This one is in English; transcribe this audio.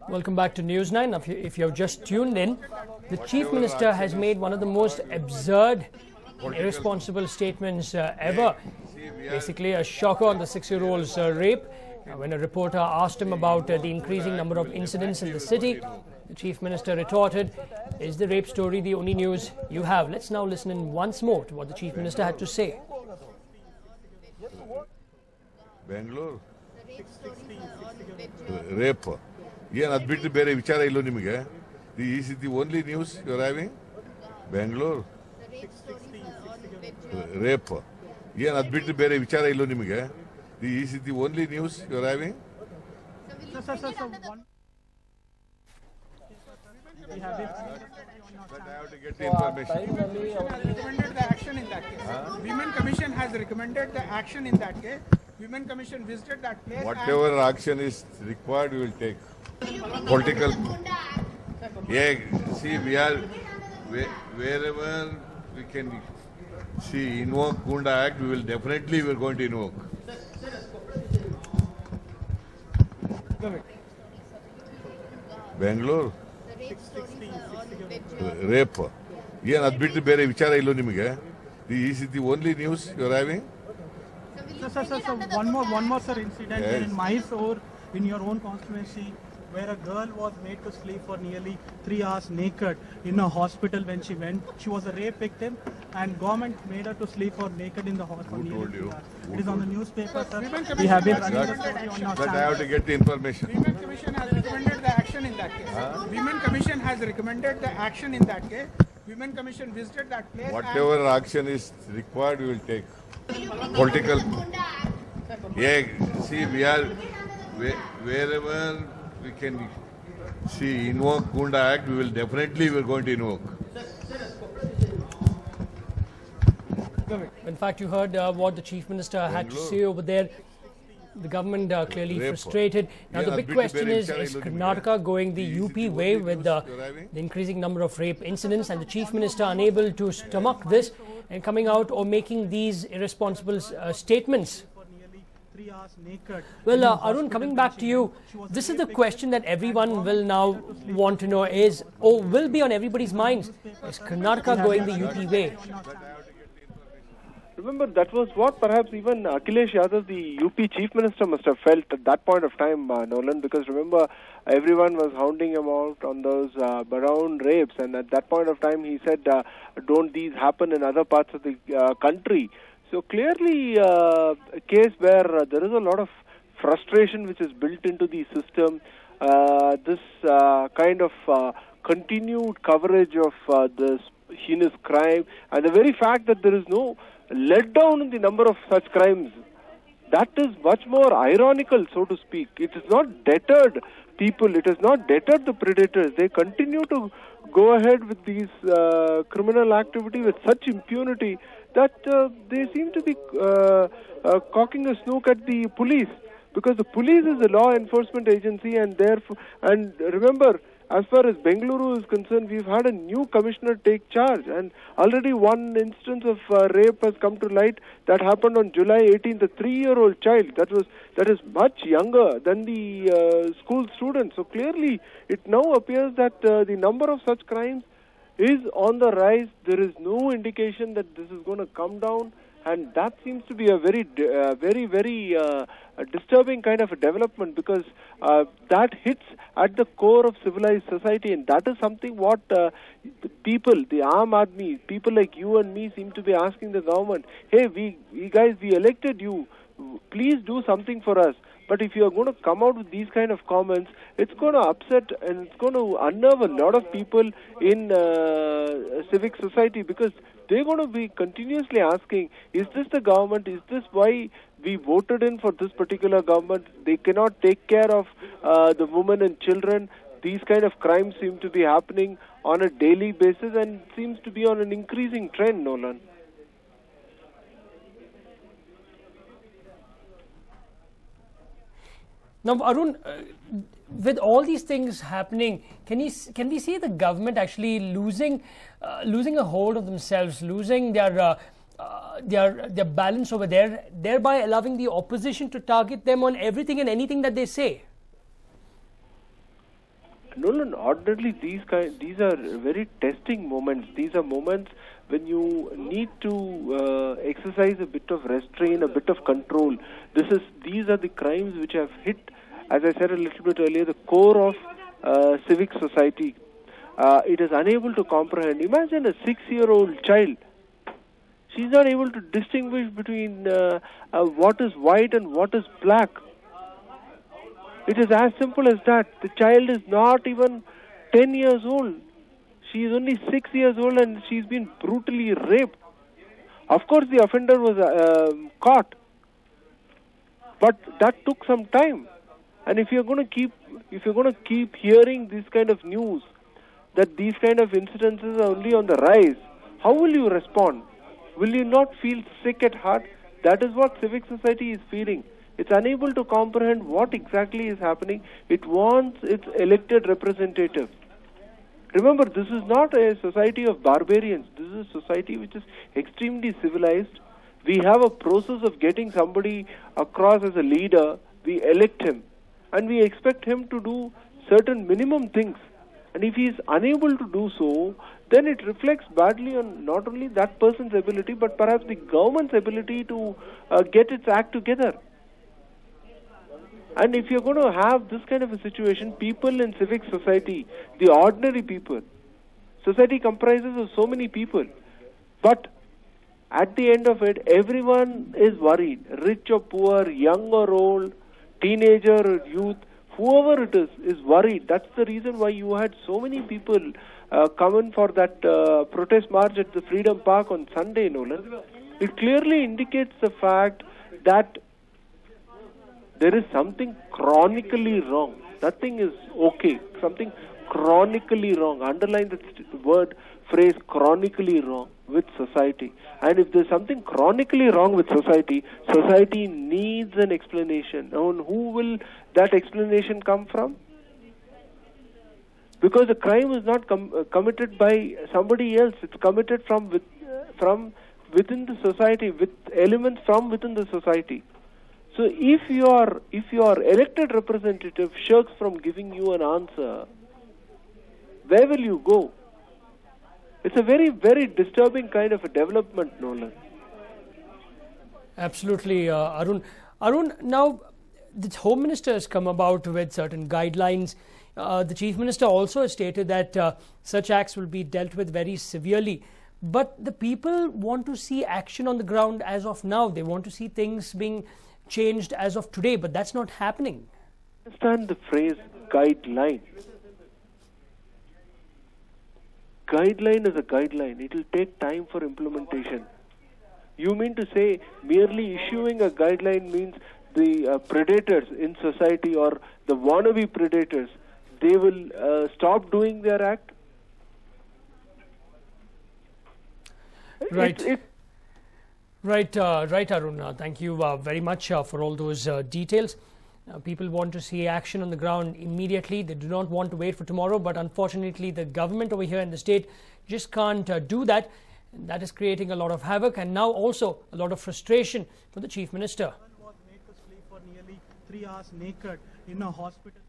Welcome back to News9. If you have just tuned in, the Chief Minister has made one of the most absurd and irresponsible statements ever. Basically, a shocker on the 6-year-old's rape. When a reporter asked him about the increasing number of incidents in the city, the Chief Minister retorted, "Is the rape story the only news you have?" Let's now listen in once more to what the Chief Minister had to say. Bangalore rape. Yen ad bittu bere vichara illo nimage. Is it the only news you are having? Bangalore rape. Yen ad bittu bere vichara illo nimage. Is it the only news you are having? We have it. But I have to get the information. Recommended the action in that case. Women Commission has recommended the action in that case. Women Commission visited that place. Whatever action is required, we will take. Political. Yeah, see, we are wherever we can see invoke Gunda Act, we are going to invoke. Bangalore rape. Yen ad bittu bere vichara illo nimage. Is it the only news you are having? Sir, one more, sir, incident in Mysore, in your own constituency, where a girl was made to sleep for nearly 3 hours naked in a hospital when she went. She was a rape victim, and government made her to sleep for naked in the hospital. Who told you? It is on the newspaper, sir. We have been running the story on our But I channel. have to get the information. Women Commission has recommended the action in that case. Women Commission has recommended the action in that case. Women Commission visited that place. Whatever action is required, we will take. Political. Yeah, see, we are wherever we can see invoke Gunda Act, we are going to invoke. In fact, you heard what the Chief Minister had to say over there. The government clearly frustrated. Now, the big question is Karnataka going the UP way with the increasing number of rape incidents, and the Chief Minister unable to stomach this and coming out or making these irresponsible statements? Well, Arun, coming back to you, this is the question that everyone will now want to know is, or will be on everybody's minds, is Karnataka going the UP way? Remember, that was what perhaps even Akhilesh Yadav, the UP Chief Minister, must have felt at that point of time, Nolan, because remember, everyone was hounding him out on those around rapes, and at that point of time he said, don't these happen in other parts of the country? So clearly a case where there is a lot of frustration which is built into the system, this kind of continued coverage of this heinous crime, and the very fact that there is no let down in the number of such crimes, that is much more ironical, so to speak. It has not deterred people, it has not deterred the predators. They continue to go ahead with these criminal activity with such impunity that they seem to be cocking a snook at the police, because the police is a law enforcement agency, and therefore, and remember, as far as Bengaluru is concerned, we've had a new commissioner take charge, and already one instance of rape has come to light that happened on July 18th, a 3-year-old child that is much younger than the school students. So clearly, it now appears that the number of such crimes is on the rise. There is no indication that this is going to come down, and that seems to be a very disturbing kind of a development, because that hits at the core of civilized society, and that is something what the people, the Aam Aadmi, people like you and me seem to be asking the government, hey, we elected you, please do something for us. But if you are going to come out with these kind of comments, it's going to upset and it's going to unnerve a lot of people in civic society, because they're going to be continuously asking, is this the government? Is this why we voted in for this particular government? They cannot take care of the women and children. These kind of crimes seem to be happening on a daily basis and seems to be on an increasing trend, Nolan. Now, Arun, with all these things happening, can we see the government actually losing a hold of themselves, losing their balance over there, thereby allowing the opposition to target them on everything and anything that they say? Nolan, ordinarily these are very testing moments. These are moments when you need to exercise a bit of restraint, a bit of control. These are the crimes which have hit, as I said a little bit earlier, the core of civic society. It is unable to comprehend. Imagine a 6-year-old child. She's not able to distinguish between what is white and what is black. It is as simple as that. The child is not even 10 years old. She is only 6 years old and she's been brutally raped. Of course, the offender was caught, but that took some time. And if you're going to keep hearing this kind of news, that these kind of incidences are only on the rise, how will you respond? Will you not feel sick at heart? That is what civic society is feeling. It's unable to comprehend what exactly is happening. It wants its elected representatives. Remember, this is not a society of barbarians. This is a society which is extremely civilized. We have a process of getting somebody across as a leader. We elect him and we expect him to do certain minimum things. And if he is unable to do so, then it reflects badly on not only that person's ability, but perhaps the government's ability to get its act together. And if you're going to have this kind of a situation, people in civic society, the ordinary people, society comprises of so many people, but at the end of it, everyone is worried, rich or poor, young or old, teenager or youth, whoever it is worried. That's the reason why you had so many people come in for that protest march at the Freedom Park on Sunday, Nolan. It clearly indicates the fact that there is something chronically wrong. Nothing is okay. Something chronically wrong. Underline the phrase chronically wrong with society. And if there's something chronically wrong with society, society needs an explanation. And who will that explanation come from? Because the crime is not committed by somebody else. It's committed from within the society, with elements from within the society. So if your elected representative shirks from giving you an answer, where will you go? It's a very, very disturbing kind of a development, Nolan. Absolutely, Arun. Arun, now the Home Minister has come about with certain guidelines. The Chief Minister also has stated that such acts will be dealt with very severely. But the people want to see action on the ground as of now. They want to see things being changed as of today, but that's not happening. Understand the phrase guideline. Guideline is a guideline. It will take time for implementation. You mean to say merely issuing a guideline means the predators in society or the wannabe predators, they will stop doing their act? Right. Right, Arun. Thank you very much for all those details. People want to see action on the ground immediately. They do not want to wait for tomorrow, but unfortunately the government over here in the state just can't do that. And that is creating a lot of havoc and now also a lot of frustration for the Chief Minister. Was made to sleep for nearly 3 hours naked in a hospital.